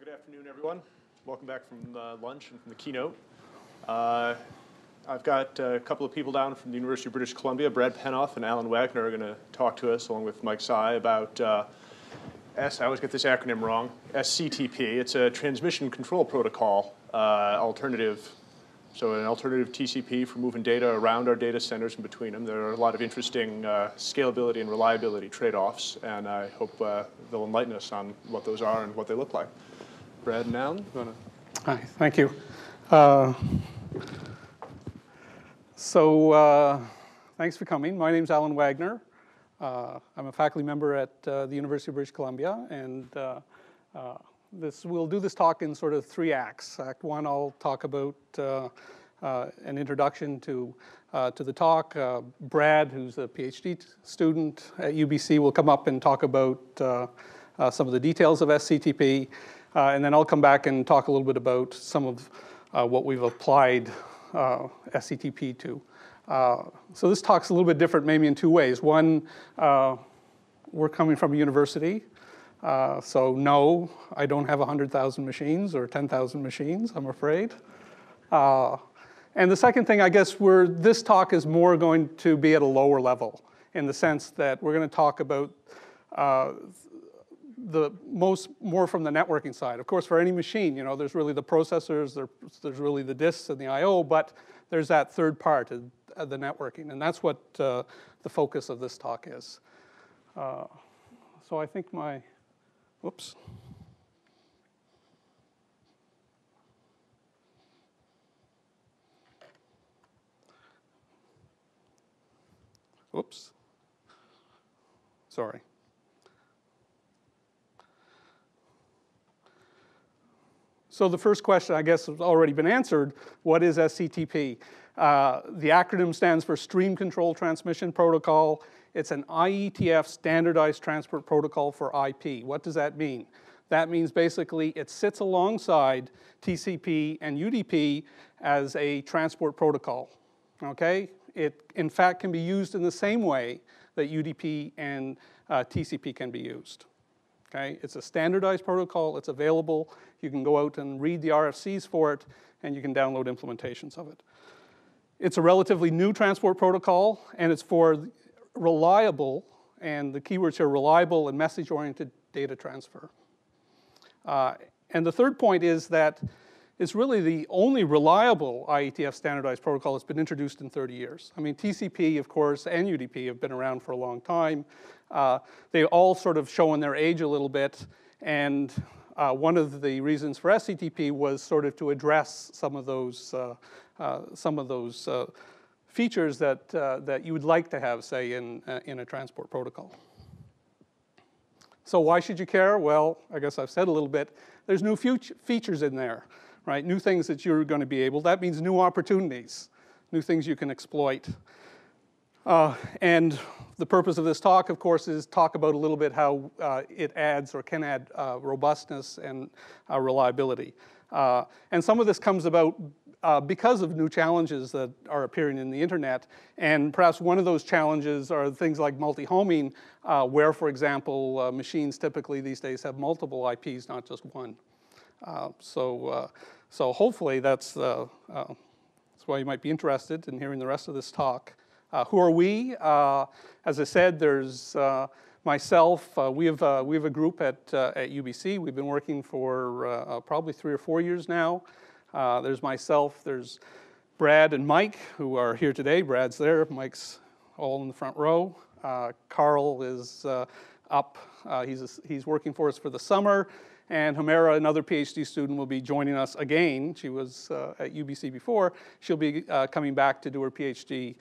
Good afternoon, everyone. Welcome back from lunch and from the keynote. I've got a couple of people down from the University of British Columbia. Brad Penoff and Alan Wagner are going to talk to us, along with Mike Tsai, about I always get this acronym wrong, SCTP. It's a transmission control protocol alternative. So an alternative TCP for moving data around our data centers and between them. There are a lot of interesting scalability and reliability trade-offs, and I hope they'll enlighten us on what those are and what they look like. Brad and Alan, you want to? Hi, thank you. Thanks for coming. My name's Alan Wagner. I'm a faculty member at the University of British Columbia, and we'll do this talk in sort of 3 acts. Act 1, I'll talk about an introduction to the talk. Brad, who's a PhD student at UBC, will come up and talk about some of the details of SCTP. And then I'll come back and talk a little bit about some of what we've applied SCTP to. So this talk's a little bit different maybe in 2 ways. One, we're coming from a university. So no, I don't have 100,000 machines or 10,000 machines, I'm afraid. And the second thing, I guess, this talk is more going to be at a lower level, in the sense that we're going to talk about more from the networking side. Of course, for any machine, there's really the processors, there's really the disks and the I/O, but there's that third part, the networking, and that's what the focus of this talk is. So I think whoops. Whoops. Sorry. So the first question, I guess, has already been answered. What is SCTP? The acronym stands for Stream Control Transmission Protocol. It's an IETF standardized transport protocol for IP. What does that mean? That means basically it sits alongside TCP and UDP as a transport protocol. Okay? It, in fact, can be used in the same way that UDP and TCP can be used. Okay? It's a standardized protocol. It's available. You can go out and read the RFCs for it, and you can download implementations of it. It's a relatively new transport protocol, and it's for reliable, and the keywords here, reliable and message-oriented data transfer. And the third point is that it's really the only reliable IETF standardized protocol that's been introduced in 30 years. I mean, TCP, of course, and UDP have been around for a long time. They all sort of show in their age a little bit, and one of the reasons for SCTP was sort of to address some of those features that you would like to have, say, in a transport protocol. So why should you care? Well, I guess I've said a little bit. There's new features in there, right? New things that you're going to be able. That means new opportunities, new things you can exploit. And the purpose of this talk, of course, is talk about a little bit how it adds or can add robustness and reliability. And some of this comes about because of new challenges that are appearing in the internet. And perhaps one of those challenges are things like multi-homing, where, for example, machines typically these days have multiple IPs, not just one. So hopefully that's why you might be interested in hearing the rest of this talk. Who are we? As I said, there's myself. We have a group at UBC. We've been working for probably 3 or 4 years now. There's myself. There's Brad and Mike, who are here today. Brad's there. Mike's all in the front row. Carl is up. He's working for us for the summer. And Humera, another PhD student, will be joining us again. She was at UBC before. She'll be coming back to do her PhD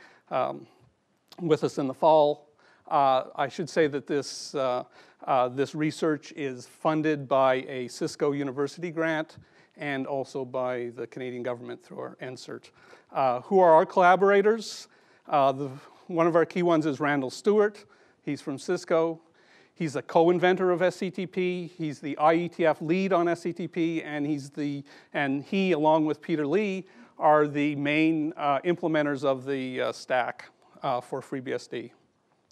with us in the fall. I should say that this research is funded by a Cisco University grant and also by the Canadian government through our NSERT. Who are our collaborators? One of our key ones is Randall Stewart. He's from Cisco. He's a co-inventor of SCTP. He's the IETF lead on SCTP, and he, along with Peter Lee, are the main implementers of the stack for FreeBSD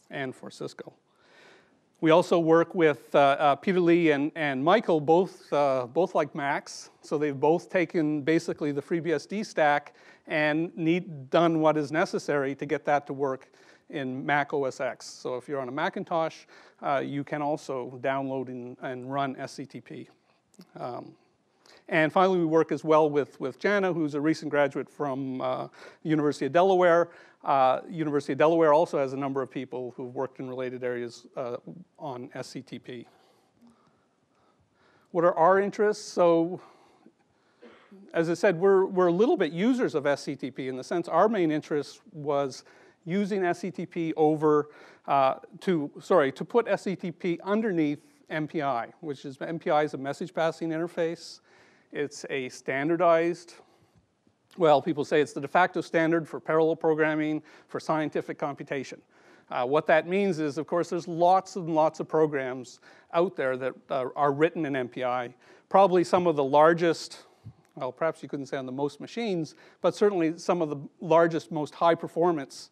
and for Cisco. We also work with Peter Lee and Michael, both like Macs. So they've both taken basically the FreeBSD stack and done what is necessary to get that to work in Mac OS X. So if you're on a Macintosh, you can also download and run SCTP. And finally, we work as well with Jana, who's a recent graduate from University of Delaware. University of Delaware also has a number of people who've worked in related areas on SCTP. What are our interests? So, as I said, we're a little bit users of SCTP in the sense our main interest was using SCTP to put SCTP underneath MPI, which is MPI is a message passing interface. It's a standardized, well, people say it's the de facto standard for parallel programming for scientific computation. What that means is, of course, there's lots and lots of programs out there that are written in MPI. Probably some of the largest, well, perhaps you couldn't say on the most machines, but certainly some of the largest, most high performance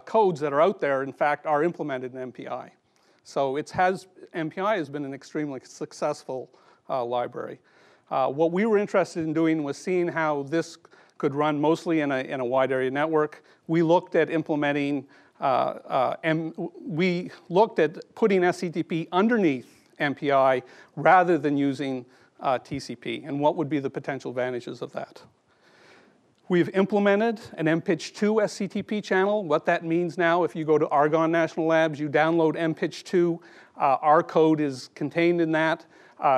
codes that are out there, in fact, are implemented in MPI. So MPI has been an extremely successful library. What we were interested in doing was seeing how this could run mostly in a wide area network. We looked at implementing, we looked at putting SCTP underneath MPI rather than using TCP, and what would be the potential advantages of that. We've implemented an MPitch2 SCTP channel. What that means now, if you go to Argonne National Labs, you download MPitch2. Our code is contained in that.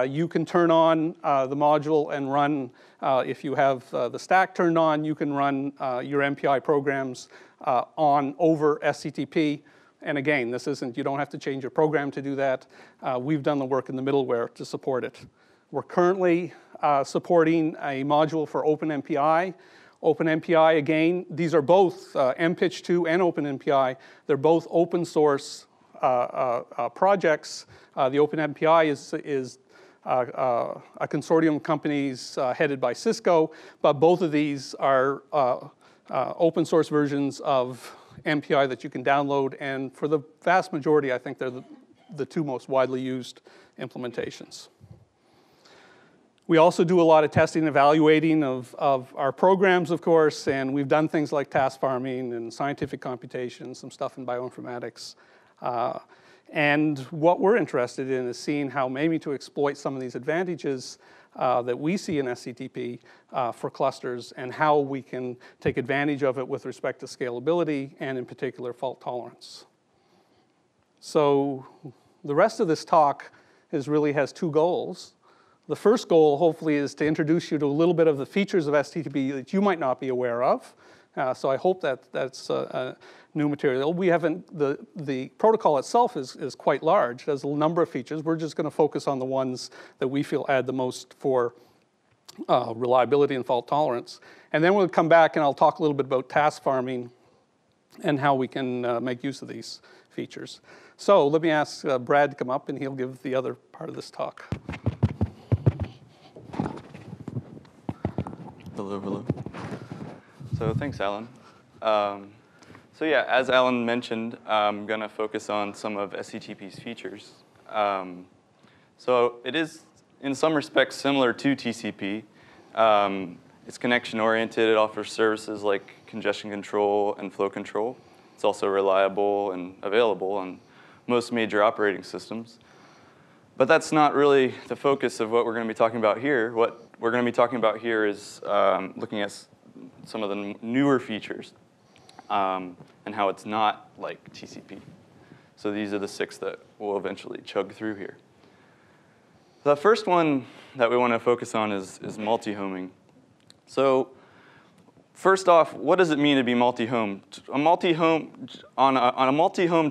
You can turn on the module and run, if you have the stack turned on, you can run your MPI programs over SCTP. And again, this isn't, you don't have to change your program to do that. We've done the work in the middleware to support it. We're currently supporting a module for OpenMPI. OpenMPI, again, these are both MPitch2 and OpenMPI. They're both open source projects. The OpenMPI is a consortium of companies headed by Cisco, but both of these are open source versions of MPI that you can download, and for the vast majority, I think they're the two most widely used implementations. We also do a lot of testing and evaluating of our programs, of course, and we've done things like task farming and scientific computation, some stuff in bioinformatics. And what we're interested in is seeing how maybe to exploit some of these advantages that we see in SCTP for clusters, and how we can take advantage of it with respect to scalability and in particular fault tolerance. So the rest of this talk really has two goals. The first goal, hopefully, is to introduce you to a little bit of the features of SCTP that you might not be aware of. So I hope that's new material. We haven't, the protocol itself is quite large. There's a number of features. We're just going to focus on the ones that we feel add the most for reliability and fault tolerance. And then we'll come back and I'll talk a little bit about task farming and how we can make use of these features. So let me ask Brad to come up and he'll give the other part of this talk. Hello, hello. So thanks, Alan. So yeah, as Alan mentioned, I'm going to focus on some of SCTP's features. So it is, in some respects, similar to TCP. It's connection-oriented. It offers services like congestion control and flow control. It's also reliable and available on most major operating systems. But that's not really the focus of what we're going to be talking about here. What we're going to be talking about here is looking at some of the newer features and how it's not like TCP. So these are the 6 that we'll eventually chug through here. The first one that we want to focus on is multi-homing. So first off, what does it mean to be multi-homed? A multi-homed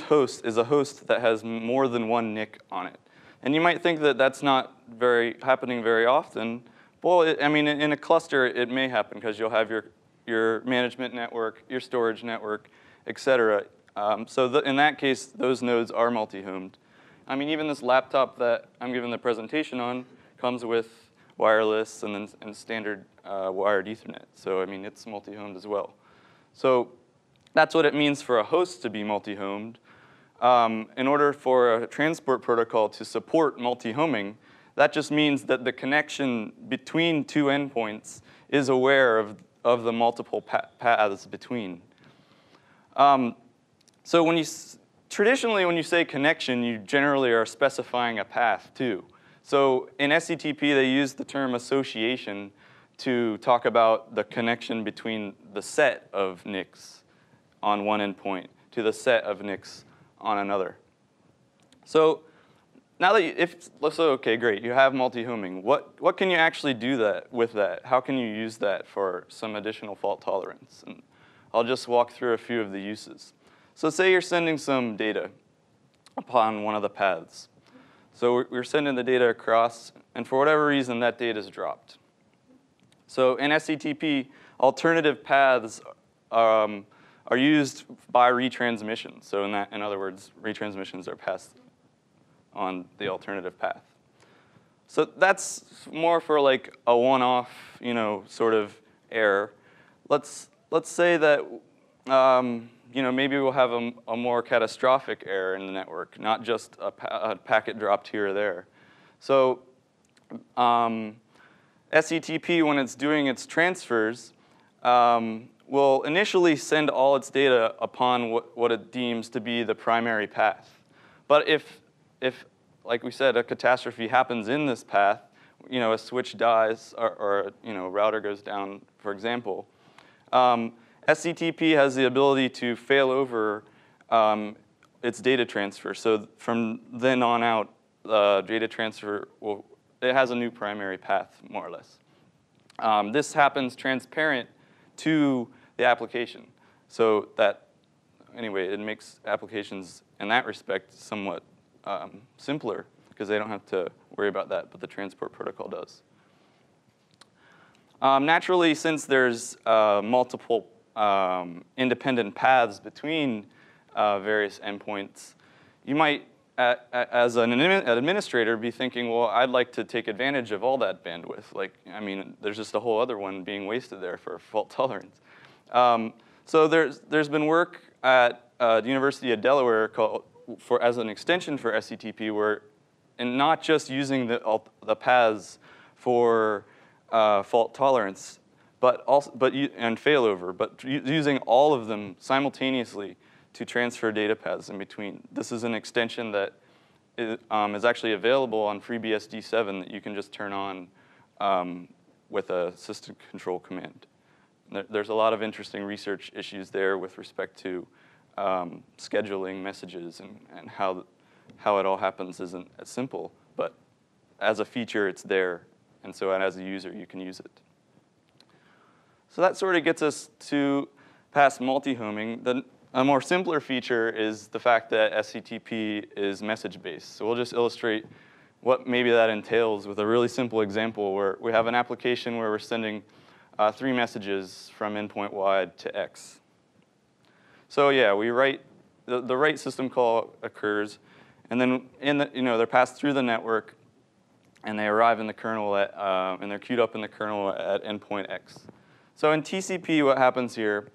host is a host that has more than one NIC on it. And you might think that that's not happening very often. Well, I mean, in a cluster, it may happen because you'll have your management network, your storage network, et cetera. So in that case, those nodes are multi-homed. I mean, even this laptop that I'm giving the presentation on comes with wireless and standard wired Ethernet. So I mean, it's multi-homed as well. So that's what it means for a host to be multi-homed. in order for a transport protocol to support multi-homing, that just means that the connection between two endpoints is aware of the multiple paths between. So traditionally, when you say connection, you generally are specifying a path too. So in SCTP, they use the term association to talk about the connection between the set of NICs on one endpoint to the set of NICs on another. So now that okay, great, you have multi-homing. What can you actually do with that? How can you use that for some additional fault tolerance? And I'll just walk through a few of the uses. So say you're sending some data upon one of the paths. So we're sending the data across, and for whatever reason, that data is dropped. So in SCTP, alternative paths are used by retransmission. So in other words, retransmissions are passed on the alternative path. So that's more for like a one-off, sort of error. Let's say that maybe we'll have a more catastrophic error in the network, not just a packet dropped here or there. So SCTP, when it's doing its transfers, will initially send all its data upon what it deems to be the primary path. But if like we said, a catastrophe happens in this path, a switch dies or a router goes down, for example, SCTP has the ability to fail over its data transfer. So from then on out, data transfer it has a new primary path, more or less. This happens transparent to the application. So that, anyway, it makes applications in that respect somewhat simpler because they don't have to worry about that, but the transport protocol does. Naturally, since there's multiple independent paths between various endpoints, you might, as an administrator, be thinking, well, I'd like to take advantage of all that bandwidth. There's just a whole other one being wasted there for fault tolerance. So there's been work at the University of Delaware as an extension for SCTP, and not just using the paths for fault tolerance, and failover, but using all of them simultaneously to transfer data paths in between. This is an extension that is actually available on FreeBSD 7 that you can just turn on with a system control command. There's a lot of interesting research issues there with respect to scheduling messages and how it all happens isn't as simple, but as a feature, it's there, and so as a user, you can use it. So that sort of gets us to past multi-homing. A more simpler feature is the fact that SCTP is message-based. So we'll just illustrate what maybe that entails with a really simple example where we have an application where we're sending 3 messages from endpoint Y to X. So yeah, we write, the write system call occurs, and then they're passed through the network, and they arrive in the kernel and they're queued up in the kernel at endpoint X. So in TCP, what happens here,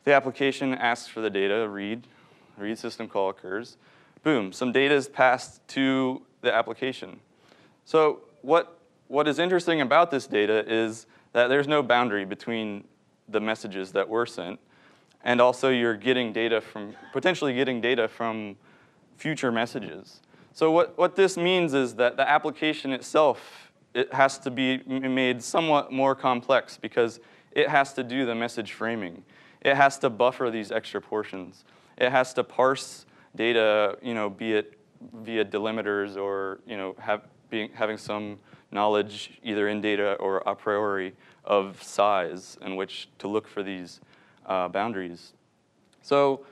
the application asks for the data, read system call occurs. Boom, some data is passed to the application. So what is interesting about this data is that there's no boundary between the messages that were sent, and also you're potentially getting data from future messages. So what this means is that the application itself, it has to be made somewhat more complex because it has to do the message framing. It has to buffer these extra portions. It has to parse data, be it via delimiters or having some knowledge either in data or a priori of size in which to look for these boundaries. So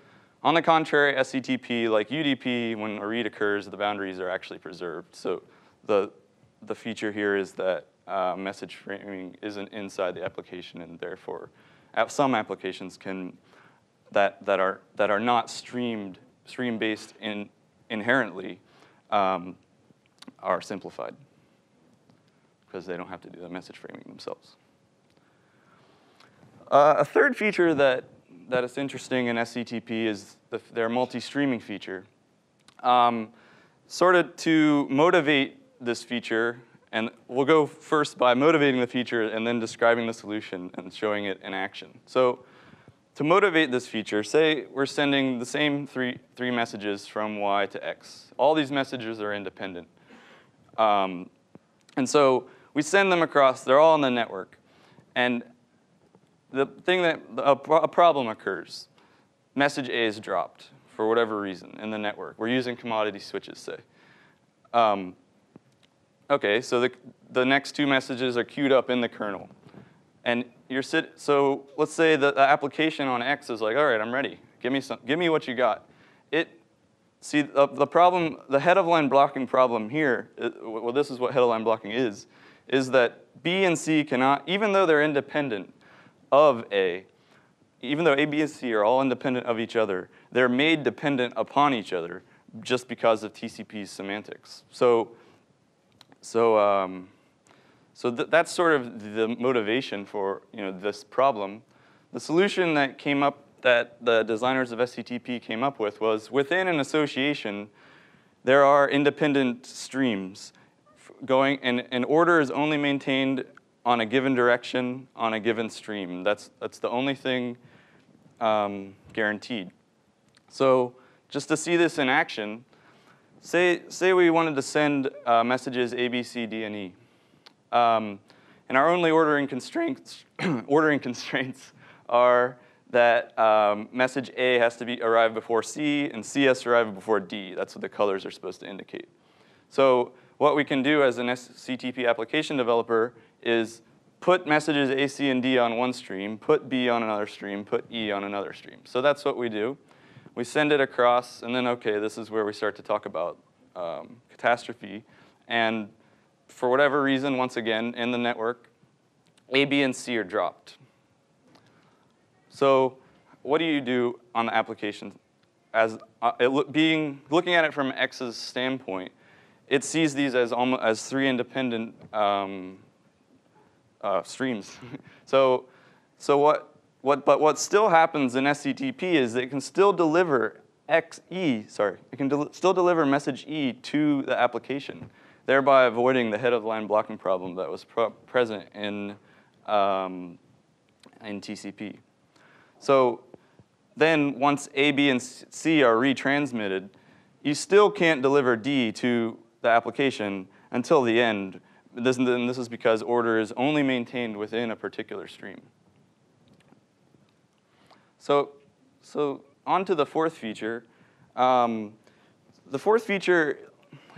on the contrary, SCTP, like UDP, when a read occurs, the boundaries are actually preserved. So the feature here is that message framing isn't inside the application, and therefore some applications that are not stream-based inherently are simplified because they don't have to do the message framing themselves. A third feature that is interesting in SCTP is their multi-streaming feature. Sort of to motivate this feature, and we'll go first by motivating the feature and then describing the solution and showing it in action. So to motivate this feature, say we're sending the same three messages from Y to X. All these messages are independent. And so we send them across, they're all on the network. And the thing that, a problem occurs. Message A is dropped for whatever reason in the network. We're using commodity switches, say. Okay, so the next two messages are queued up in the kernel. And so let's say the application on X is like, all right, I'm ready. Give me what you got. See, the problem, the head of line blocking problem here, well, this is what head of line blocking is that B and C cannot, even though they're independent of A, even though A, B, and C are all independent of each other, they're made dependent upon each other just because of TCP's semantics. So that's sort of the motivation for this problem. The solution that came up, that the designers of SCTP came up with, was within an association, there are independent streams going, and order is only maintained on a given direction on a given stream. That's the only thing guaranteed. So just to see this in action, say we wanted to send messages A, B, C, D, and E. And our only ordering constraints are that message A has to arrive before C, and C has to arrive before D. That's what the colors are supposed to indicate. So what we can do as an SCTP application developer is put messages A, C, and D on one stream, put B on another stream, put E on another stream. So that's what we do. We send it across, and then, OK, this is where we start to talk about catastrophe. And for whatever reason, once again, in the network, A, B, and C are dropped. So what do you do on the application? As looking at it from X's standpoint, it sees these as three independent streams. But what still happens in SCTP is it can still deliver still deliver message E to the application, thereby avoiding the head of line blocking problem that was present in TCP. So then once A, B, and C are retransmitted, you still can't deliver D to the application until the end. This is because order is only maintained within a particular stream. So on to the fourth feature. The fourth feature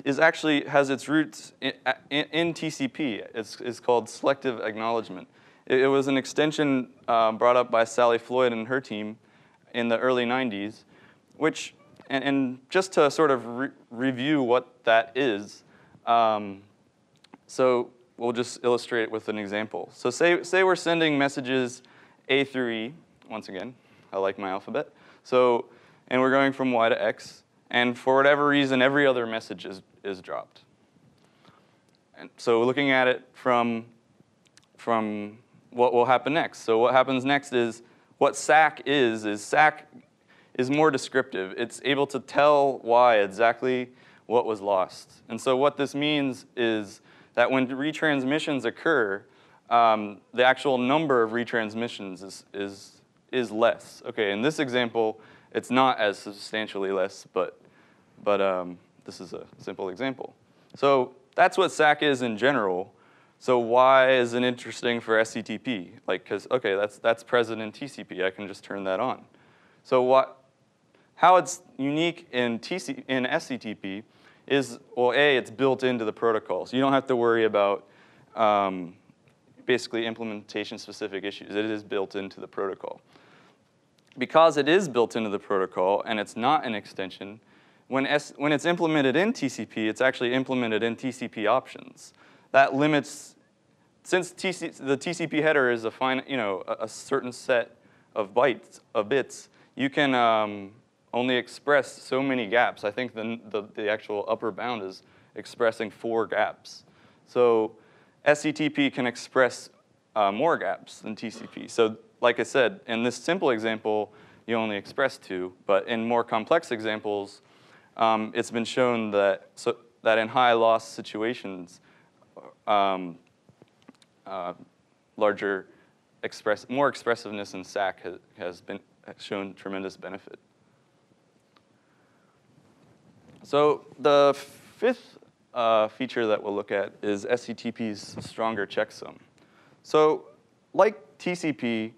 has its roots in TCP. It's called Selective acknowledgment. It was an extension brought up by Sally Floyd and her team in the early 90s, which, and just to sort of review what that is, so we'll just illustrate it with an example. So say we're sending messages A through E, once again, I like my alphabet. So, and we're going from Y to X, and for whatever reason, every other message is dropped. And so looking at it from what will happen next. So what happens next is, what SAC is SAC is more descriptive. It's able to tell Y exactly what was lost. And so what this means is that when retransmissions occur, the actual number of retransmissions is less. Okay, in this example, it's not as substantially less, but this is a simple example. So that's what SAC is in general. So why is it interesting for SCTP? Because okay, that's present in TCP. I can just turn that on. So how it's unique in SCTP is, well, A, it's built into the protocol. So you don't have to worry about basically implementation-specific issues. It is built into the protocol. Because it is built into the protocol and it's not an extension, when it's implemented in TCP, it's actually implemented in TCP options. That limits, since the TCP header is a certain set of bits, you can only express so many gaps. I think the actual upper bound is expressing 4 gaps. So SCTP can express more gaps than TCP. So like I said, in this simple example, you only express 2. But in more complex examples, it's been shown that that in high loss situations, more expressiveness in SAC has shown tremendous benefit. So the fifth feature that we'll look at is SCTP's stronger checksum. So like TCP,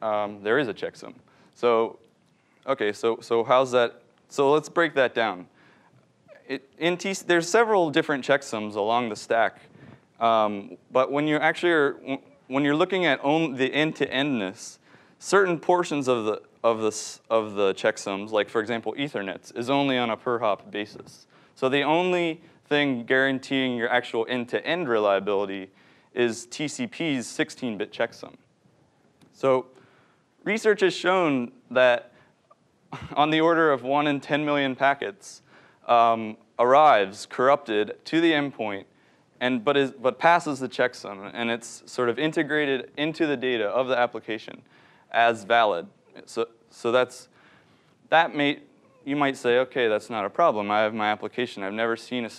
there is a checksum. So okay, so how's that? So let's break that down. There's several different checksums along the stack, but when you actually when you're looking at the end-to-endness, certain portions of the checksums, like for example Ethernets, is only on a per-hop basis. So the only thing guaranteeing your actual end-to-end reliability is TCP's 16-bit checksum. So research has shown that on the order of 1 in 10 million packets arrives corrupted to the endpoint, but passes the checksum, and it's sort of integrated into the data of the application as valid. So you might say, okay, that's not a problem. I have my application. I've never seen this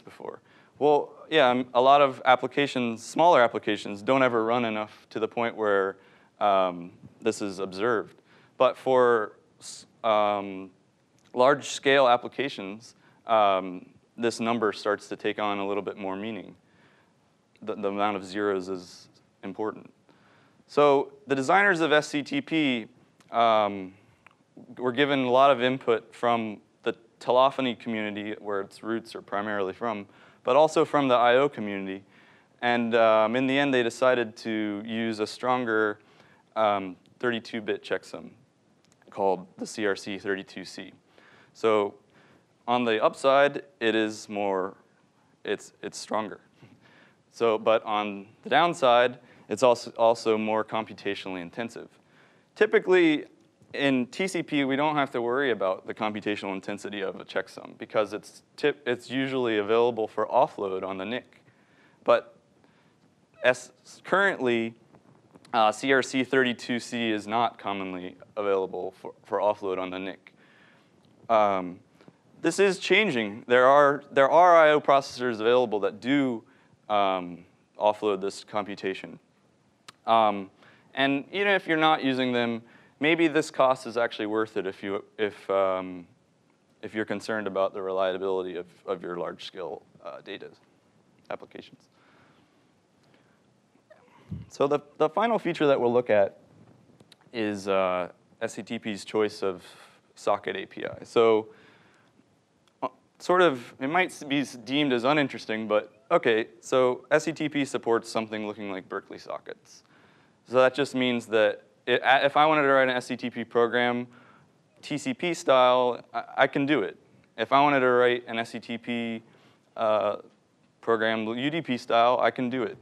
before. Well, yeah, a lot of applications, smaller applications, don't ever run enough to the point where this is observed. But for large-scale applications, this number starts to take on a little bit more meaning. The amount of zeros is important. So the designers of SCTP were given a lot of input from the telephony community, where its roots are primarily from, but also from the I/O community. And in the end, they decided to use a stronger 32-bit checksum called the CRC32C. So on the upside, it's stronger. So, but on the downside, it's also more computationally intensive. Typically, in TCP, we don't have to worry about the computational intensity of a checksum because it's usually available for offload on the NIC. But currently, CRC32C is not commonly available for offload on the NIC. This is changing. There are I/O processors available that do offload this computation. And even if you're not using them, maybe this cost is actually worth it if you're concerned about the reliability of your large-scale data applications. So the final feature that we'll look at is SCTP's choice of socket API. So it might be deemed as uninteresting, but okay, so SCTP supports something looking like Berkeley sockets. So that just means that if I wanted to write an SCTP program TCP style, I can do it. If I wanted to write an SCTP program UDP style, I can do it.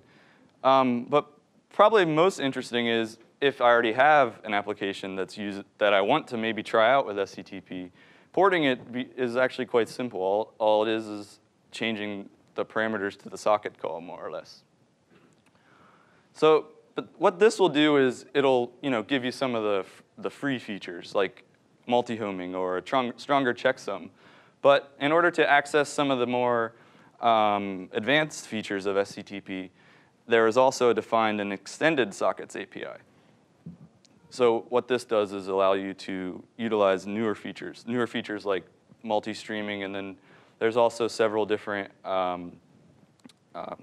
But probably most interesting is if I already have an application that I want to maybe try out with SCTP, porting it is actually quite simple. All it is changing the parameters to the socket call, more or less. So, but what this will do is it'll give you some of the free features like multi-homing or a stronger checksum. But in order to access some of the more advanced features of SCTP, there is also defined an extended sockets API. So what this does is allow you to utilize newer features like multi-streaming, and then there's also several different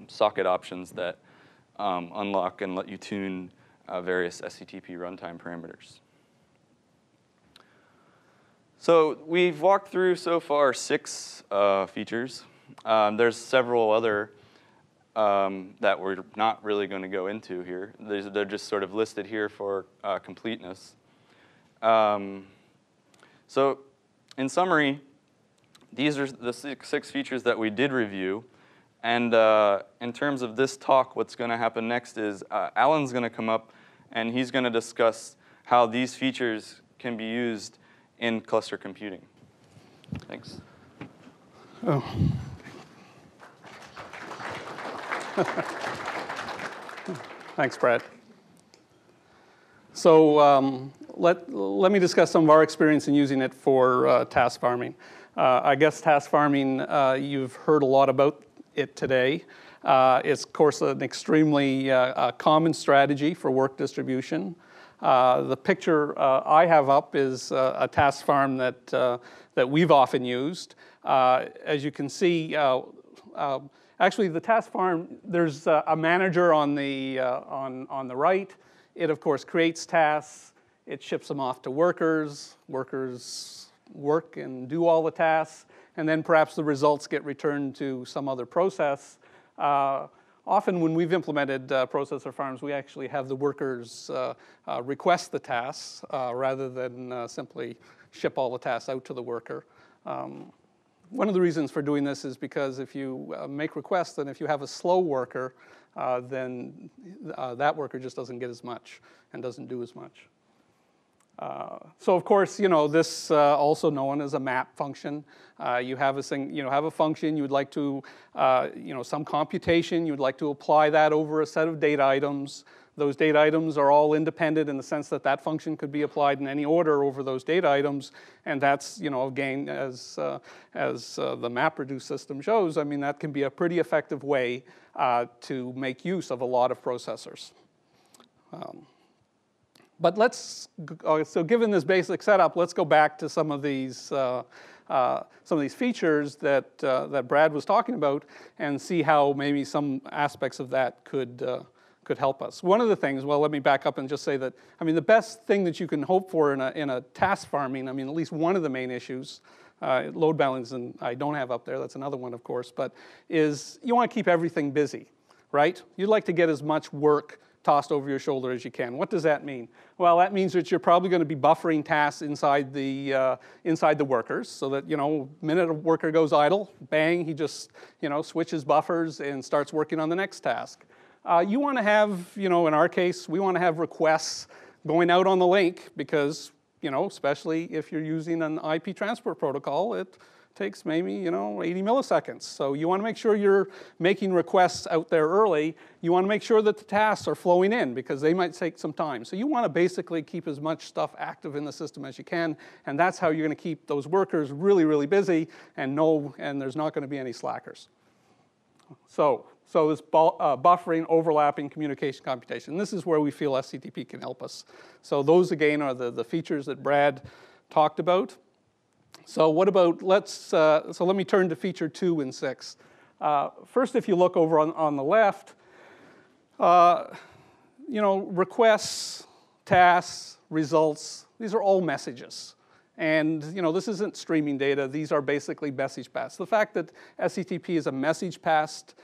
socket options that unlock and let you tune various SCTP runtime parameters. So we've walked through so far 6 features. There's several other that we're not really going to go into here. They're just sort of listed here for completeness. So in summary, these are the 6 features that we did review. And in terms of this talk, what's going to happen next is Alan's going to come up, and he's going to discuss how these features can be used in cluster computing. Thanks. Oh. Thanks, Brad. So let me discuss some of our experience in using it for task farming. I guess task farming, you've heard a lot about it today. It's, of course, an extremely common strategy for work distribution. The picture I have up is a task farm that we've often used. As you can see, actually the task farm, there's a manager on the right. It, of course, creates tasks. It ships them off to workers. Workers work and do all the tasks, and then perhaps the results get returned to some other process. Often when we've implemented processor farms, we actually have the workers request the tasks rather than simply ship all the tasks out to the worker. One of the reasons for doing this is because if you make requests, then if you have a slow worker, then that worker just doesn't get as much and doesn't do as much. So of course, this also known as a map function. You have a function you would like to, some computation. You would like to apply that over a set of data items. Those data items are all independent in the sense that that function could be applied in any order over those data items, and that's, again, as the MapReduce system shows, I mean, that can be a pretty effective way to make use of a lot of processors. But so given this basic setup, let's go back to some of these features that Brad was talking about and see how maybe some aspects of that could help us. One of the things, well, let me back up and just say that, I mean, the best thing that you can hope for in a task farming, I mean, at least one of the main issues, load balancing I don't have up there, that's another one, of course, but is you want to keep everything busy, right? You'd like to get as much work tossed over your shoulder as you can. What does that mean? Well, that means that you're probably going to be buffering tasks inside the workers, so that minute a worker goes idle, bang, he just switches buffers and starts working on the next task. You want to have, in our case, we want to have requests going out on the link because, especially if you're using an IP transport protocol, it takes maybe 80 milliseconds. So you want to make sure you're making requests out there early. You want to make sure that the tasks are flowing in because they might take some time. So you want to basically keep as much stuff active in the system as you can, and that's how you're going to keep those workers really, really busy and there's not going to be any slackers. So this buffering, overlapping, communication, computation. This is where we feel SCTP can help us. So those, again, are the features that Brad talked about. So what about, so let me turn to feature 2 and 6. First, if you look over on the left, requests, tasks, results, these are all messages. And this isn't streaming data. These are basically message passed. The fact that SCTP is a message passed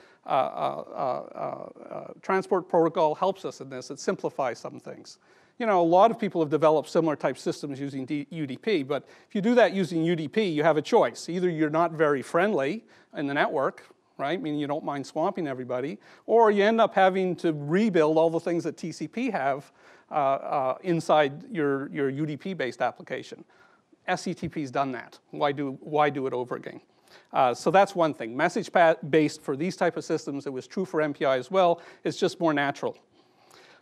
transport protocol helps us in this. It simplifies some things. A lot of people have developed similar type systems using UDP, but if you do that using UDP, you have a choice. Either you're not very friendly in the network, right, meaning you don't mind swamping everybody, or you end up having to rebuild all the things that TCP have inside your UDP-based application. SCTP's done that. Why do it over again? So that's one thing. Message-based for these type of systems, it was true for MPI as well, it's just more natural.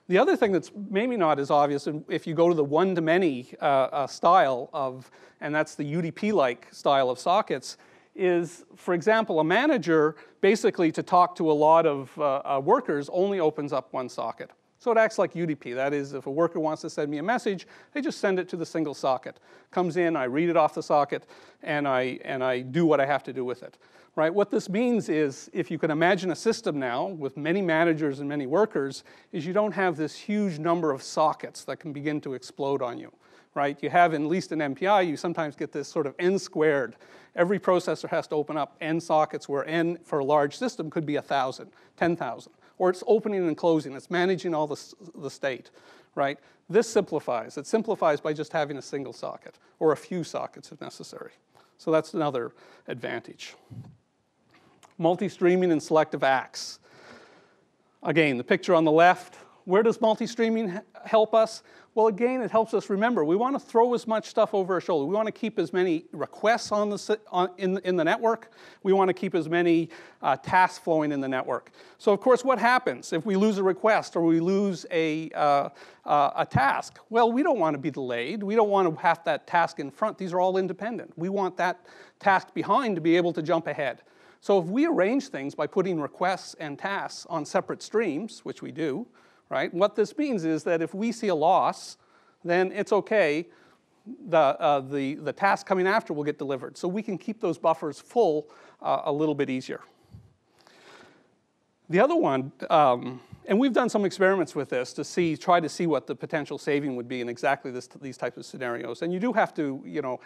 The other thing that's maybe not as obvious, if you go to the one-to-many style of, and that's the UDP-like style of sockets, is, for example, a manager, basically to talk to a lot of workers, only opens up one socket. So it acts like UDP. That is, if a worker wants to send me a message, they just send it to the single socket. Comes in, I read it off the socket, and I do what I have to do with it. Right? What this means is, if you can imagine a system now with many managers and many workers, is you don't have this huge number of sockets that can begin to explode on you. Right? You have, at least in MPI, you sometimes get this sort of n squared. Every processor has to open up n sockets, where n for a large system could be 1,000, 10,000. Or it's opening and closing. It's managing all the state. Right? This simplifies. It simplifies by just having a single socket, or a few sockets if necessary. So that's another advantage. Multi-streaming and selective acts. Again, the picture on the left, Where does multi-streaming help us? Well, again, it helps us remember. We want to throw as much stuff over our shoulder. We want to keep as many requests in the network. We want to keep as many tasks flowing in the network. So, of course, what happens if we lose a request or we lose a task? Well, we don't want to be delayed. We don't want to have that task in front. These are all independent. We want that task behind to be able to jump ahead. So if we arrange things by putting requests and tasks on separate streams, which we do, right? What this means is that if we see a loss, then it's okay. The task coming after will get delivered. So we can keep those buffers full a little bit easier. The other one, and we've done some experiments with this to try to see what the potential saving would be in exactly these types of scenarios. And you do have to, you know,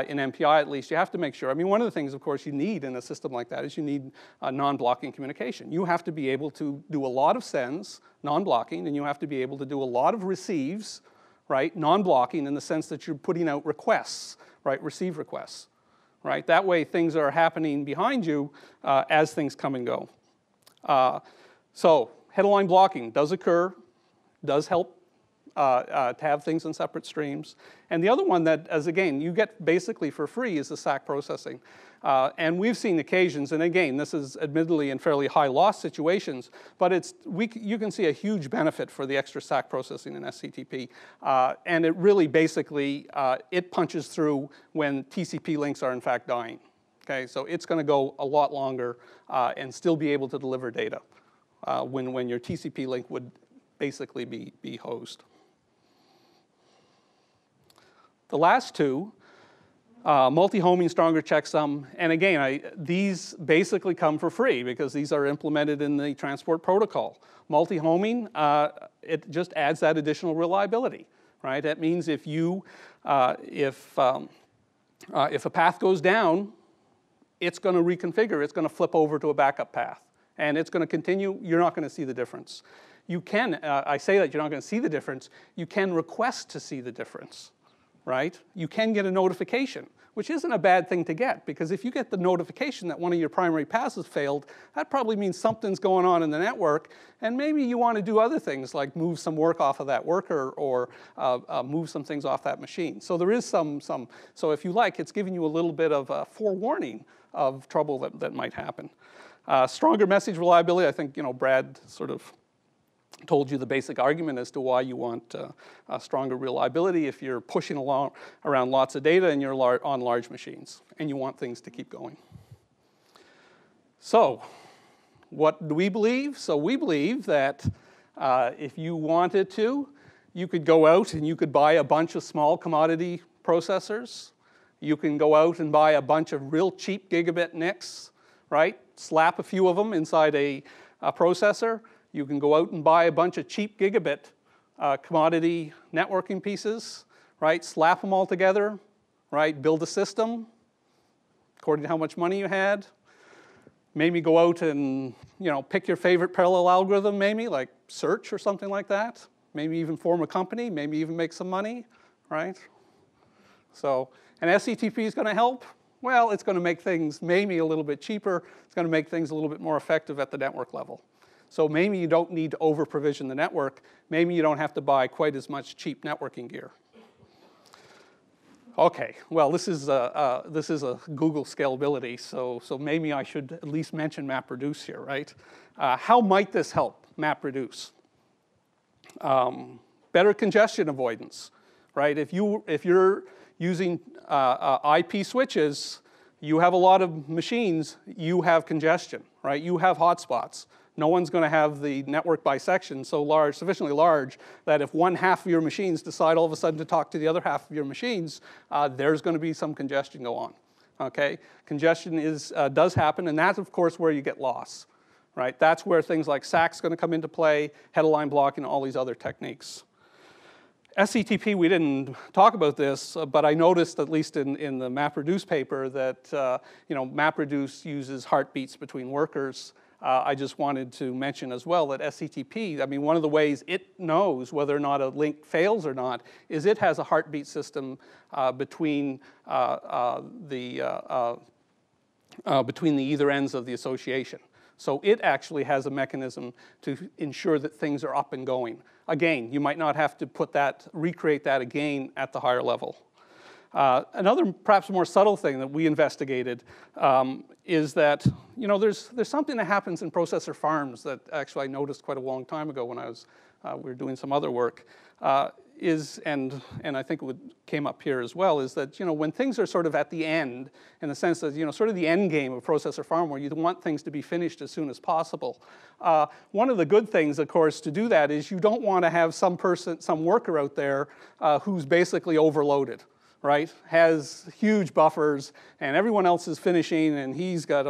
in MPI at least, you have to make sure. I mean, one of the things, of course, you need in a system like that is you need non-blocking communication. You have to be able to do a lot of sends, non-blocking, and you have to be able to do a lot of receives, right, non-blocking in the sense that you're putting out requests, right, receive requests, right? That way things are happening behind you as things come and go. So head-of-line blocking does occur, does help to have things in separate streams. And the other one that, as again, you get basically for free is the SAC processing. And we've seen occasions, and again, this is admittedly in fairly high loss situations, but you can see a huge benefit for the extra SAC processing in SCTP. And it really basically, it punches through when TCP links are in fact dying. Okay, so it's going to go a lot longer and still be able to deliver data when your TCP link would basically be hosed. The last two, multi-homing, stronger checksum, and again, these basically come for free because these are implemented in the transport protocol. Multi-homing, it just adds that additional reliability, right? That means if a path goes down, it's going to reconfigure. It's going to flip over to a backup path. And it's going to continue. You're not going to see the difference. You can, I say that you're not going to see the difference. You can request to see the difference, right? You can get a notification, which isn't a bad thing to get. Because if you get the notification that one of your primary paths has failed, that probably means something's going on in the network. And maybe you want to do other things like move some work off of that worker or move some things off that machine. So there is some, so if you like, it's giving you a little bit of a forewarning of trouble that might happen. Stronger message reliability, I think, you know, Brad sort of told you the basic argument as to why you want stronger reliability if you're pushing around lots of data and you're on large machines and you want things to keep going. So what do we believe? So we believe that if you wanted to, you could go out and you could buy a bunch of small commodity processors. You can go out and buy a bunch of real cheap gigabit NICs, right? Slap a few of them inside a processor. You can go out and buy a bunch of cheap gigabit commodity networking pieces, right? Slap them all together, right? Build a system according to how much money you had. Maybe go out and, you know, pick your favorite parallel algorithm, maybe like search or something like that. Maybe even form a company. Maybe even make some money, right? So, and SCTP is going to help. Well, it's going to make things maybe a little bit cheaper. It's going to make things a little bit more effective at the network level. So maybe you don't need to over-provision the network. Maybe you don't have to buy quite as much cheap networking gear. Okay, well, this is a Google Scalability, so maybe I should at least mention MapReduce here, right? How might this help MapReduce? Better congestion avoidance, right? If you're using IP switches, you have a lot of machines, you have congestion, right? You have hotspots. No one's going to have the network bisection so large, sufficiently large, that if one half of your machines decide all of a sudden to talk to the other half of your machines, there's going to be some congestion go on, okay? Congestion does happen, and that's, of course, where you get loss, right? That's where things like SAC's going to come into play, head-of-line blocking, all these other techniques. SCTP, we didn't talk about this, but I noticed, at least in the MapReduce paper, that you know, MapReduce uses heartbeats between workers. I just wanted to mention as well that SCTP, I mean, one of the ways it knows whether or not a link fails or not is it has a heartbeat system between the either ends of the association. So it actually has a mechanism to ensure that things are up and going. again, you might not have to recreate that again at the higher level. Another perhaps more subtle thing that we investigated is that there's something that happens in processor farms that actually I noticed quite a long time ago when we were doing some other work. And I think it came up here as well, is that when things are sort of at the end, in the sense that sort of the end game of processor farm, where you want things to be finished as soon as possible. One of the good things, of course, to do that is you don't want to have some worker out there who's basically overloaded, right? Has huge buffers, and everyone else is finishing, and he's got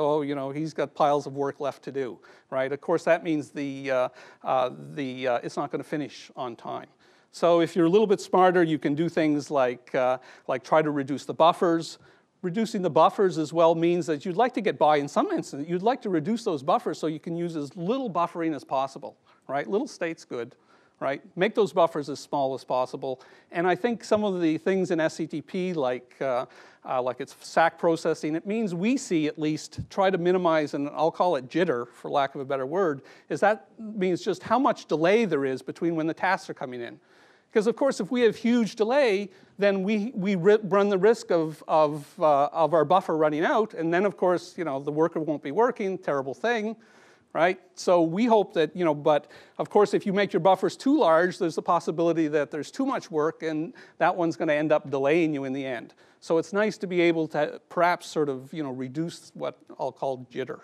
piles of work left to do, right? Of course, that means it's not going to finish on time. So if you're a little bit smarter, you can do things like try to reduce the buffers. Reducing the buffers as well means that you'd like to get by in some instances. You'd like to reduce those buffers so you can use as little buffering as possible, right? Little state's good, right? Make those buffers as small as possible. And I think some of the things in SCTP, like its SAC processing, it means we see at least try to minimize, and I'll call it jitter, for lack of a better word, is that means just how much delay there is between when the tasks are coming in. Because of course, if we have huge delay, then we run the risk of our buffer running out, and then of course, the worker won't be working, terrible thing, right? So we hope that, but of course, if you make your buffers too large, there's the possibility that there's too much work, and that one's going to end up delaying you in the end. So it's nice to be able to perhaps sort of, reduce what I'll call jitter.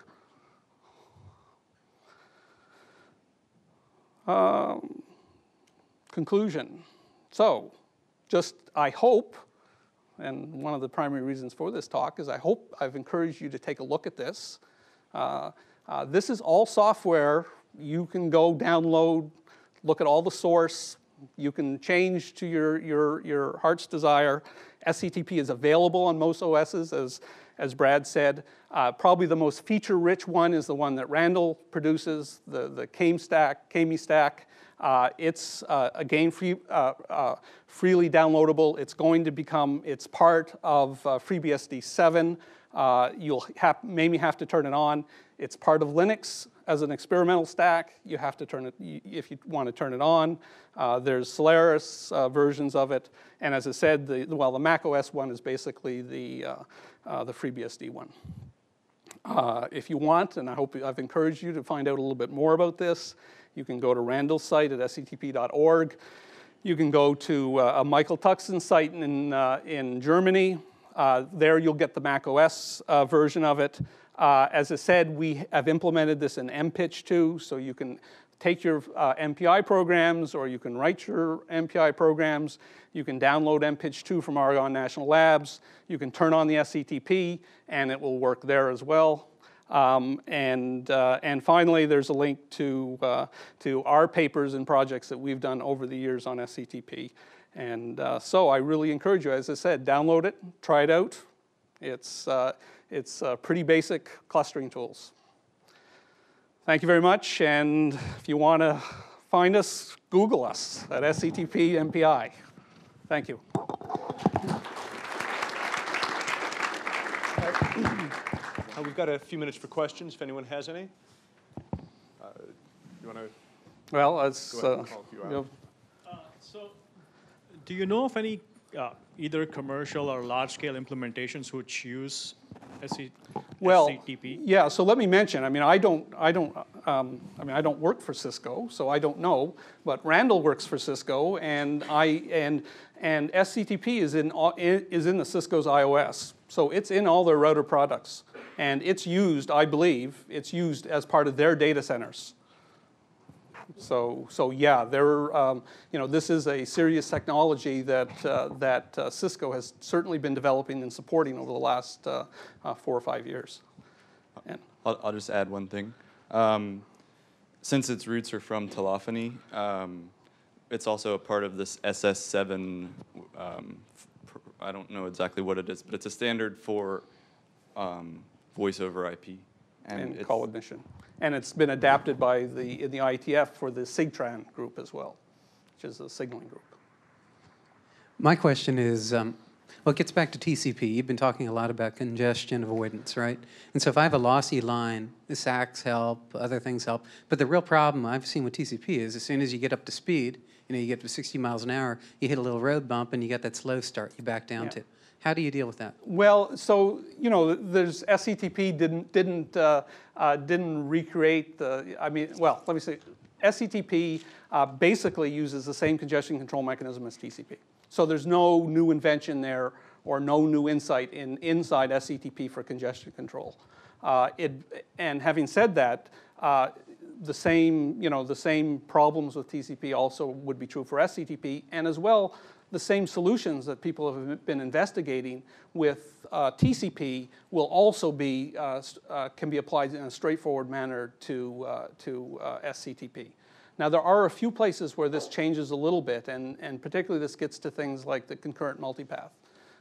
Conclusion. So, I hope, and one of the primary reasons for this talk is I hope I've encouraged you to take a look at this. This is all software. You can go download, look at all the source. You can change to your heart's desire. SCTP is available on most OSs, as Brad said. Probably the most feature-rich one is the one that Randall produces, the KME stack. It's again freely downloadable. It's going to become, it's part of FreeBSD 7. You'll maybe have to turn it on. It's part of Linux as an experimental stack. You have to turn it, if you want to turn it on. There's Solaris versions of it. And as I said, the Mac OS one is basically the FreeBSD one. If you want, and I hope I've encouraged you to find out a little bit more about this, you can go to Randall's site at sctp.org. You can go to a Michael Tuxen's site in Germany. There you'll get the Mac OS version of it. As I said, we have implemented this in MPitch too, so you can take your MPI programs, or you can write your MPI programs. You can download MPitch 2 from Oregon National Labs. You can turn on the SCTP, and it will work there as well. And finally, there's a link to our papers and projects that we've done over the years on SCTP. And so I really encourage you, as I said, download it, try it out. It's pretty basic clustering tools. Thank you very much, and if you want to find us, Google us at SCTP MPI. Thank you. We've got a few minutes for questions, if anyone has any. You want to? Well, let's. So, do you know of any either commercial or large-scale implementations which use SCTP? Yeah. So let me mention. I mean, I don't work for Cisco, so I don't know. But Randall works for Cisco, and SCTP is in the Cisco's iOS. So it's in all their router products, and it's used. I believe it's used as part of their data centers. So yeah, this is a serious technology that Cisco has certainly been developing and supporting over the last 4 or 5 years. And I'll just add one thing. Since its roots are from telephony, it's also a part of this SS7. I don't know exactly what it is, but it's a standard for voice over IP and call admission. And it's been adapted by in the IETF for the SIGTRAN group as well, which is a signaling group. My question is, Well, it gets back to TCP. You've been talking a lot about congestion avoidance, right? And so if I have a lossy line, the SACs help, other things help. But the real problem I've seen with TCP is as soon as you get up to speed, you get to 60 miles an hour, you hit a little road bump and you get that slow start you back down to. How do you deal with that? Well, so there's SCTP didn't recreate the. Well, let me say, SCTP basically uses the same congestion control mechanism as TCP. So there's no new invention there or no new insight inside SCTP for congestion control. And having said that, the same problems with TCP also would be true for SCTP, and as well, the same solutions that people have been investigating with TCP will also be can be applied in a straightforward manner to SCTP. Now, there are a few places where this changes a little bit, and particularly this gets to things like the concurrent multipath.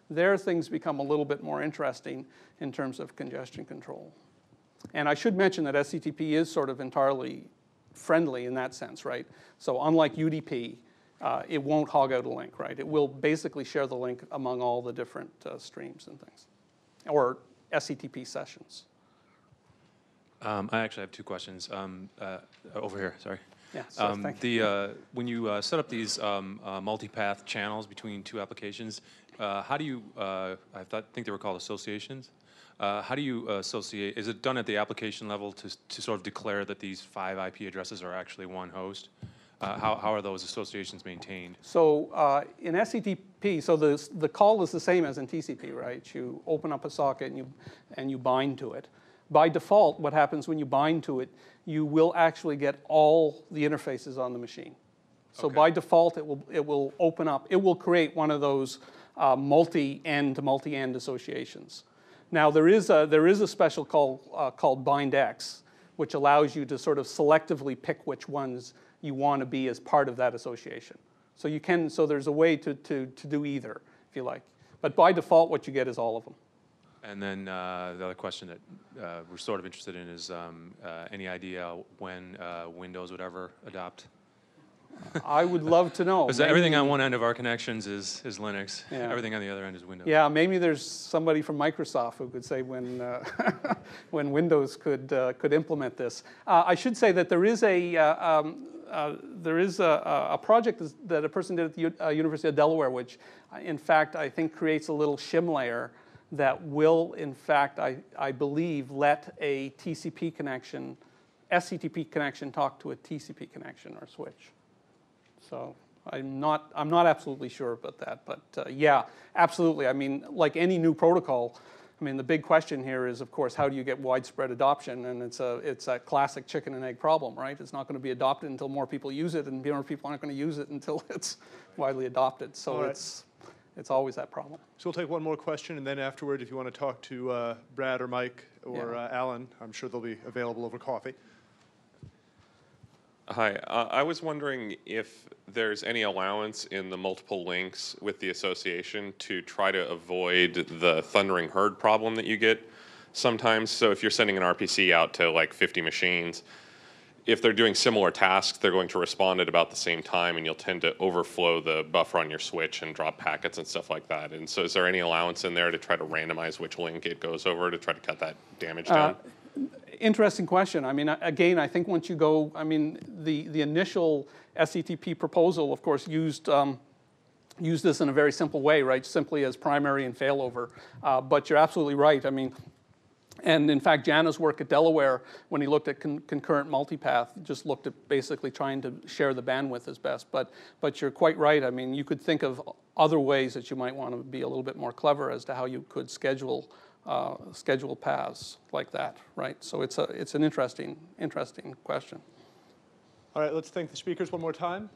There, things become a little bit more interesting in terms of congestion control. And I should mention that SCTP is sort of entirely friendly in that sense, right? So unlike UDP, it won't hog out a link, right? It will basically share the link among all the different streams and things, or SCTP sessions. I actually have two questions. Over here, sorry. Yeah, so thank you. When you set up these multipath channels between two applications, how do you, think they were called associations. How do you associate, is it done at the application level to sort of declare that these 5 IP addresses are actually one host? How are those associations maintained? So in SCTP, so the call is the same as in TCP, right? You open up a socket and you bind to it. By default, what happens when you bind to it, you will actually get all the interfaces on the machine. So by default, it will open up. It will create one of those multi-end to multi-end associations. Now there is a special call called bindx, which allows you to sort of selectively pick which ones you want to be as part of that association. So you can. So there's a way to do either, if you like. But by default, what you get is all of them. And then the other question that we're sort of interested in is any idea when Windows would ever adopt? I would love to know. Because everything on one end of our connections is Linux. Yeah. Everything on the other end is Windows. Yeah, maybe there's somebody from Microsoft who could say when when Windows could implement this. I should say that there is a project that a person did at the University of Delaware, which in fact I think creates a little shim layer that will, in fact, I believe, let a TCP connection, SCTP connection talk to a TCP connection or switch. So I'm not absolutely sure about that, but yeah, absolutely. I mean, like any new protocol, I mean, the big question here is, of course, how do you get widespread adoption? And it's a classic chicken and egg problem, right? It's not going to be adopted until more people use it, and more people aren't going to use it until it's widely adopted. So it's always that problem. So we'll take one more question, and then afterward, if you want to talk to Brad or Mike or Alan, I'm sure they'll be available over coffee. Hi, I was wondering if there's any allowance in the multiple links with the association to try to avoid the thundering herd problem that you get sometimes. So if you're sending an RPC out to like 50 machines, if they're doing similar tasks, they're going to respond at about the same time, and you'll tend to overflow the buffer on your switch and drop packets and stuff like that. And so is there any allowance in there to try to randomize which link it goes over to try to cut that damage down? Interesting question. I mean, again, I think once you go, I mean, the initial SCTP proposal, of course, used this in a very simple way, right? Simply as primary and failover. But you're absolutely right. I mean, and in fact, Jana's work at Delaware, when he looked at concurrent multipath, just looked at basically trying to share the bandwidth as best. But you're quite right. I mean, you could think of other ways that you might want to be a little bit more clever as to how you could schedule paths like that, right? So it's an interesting question. All right, let's thank the speakers one more time.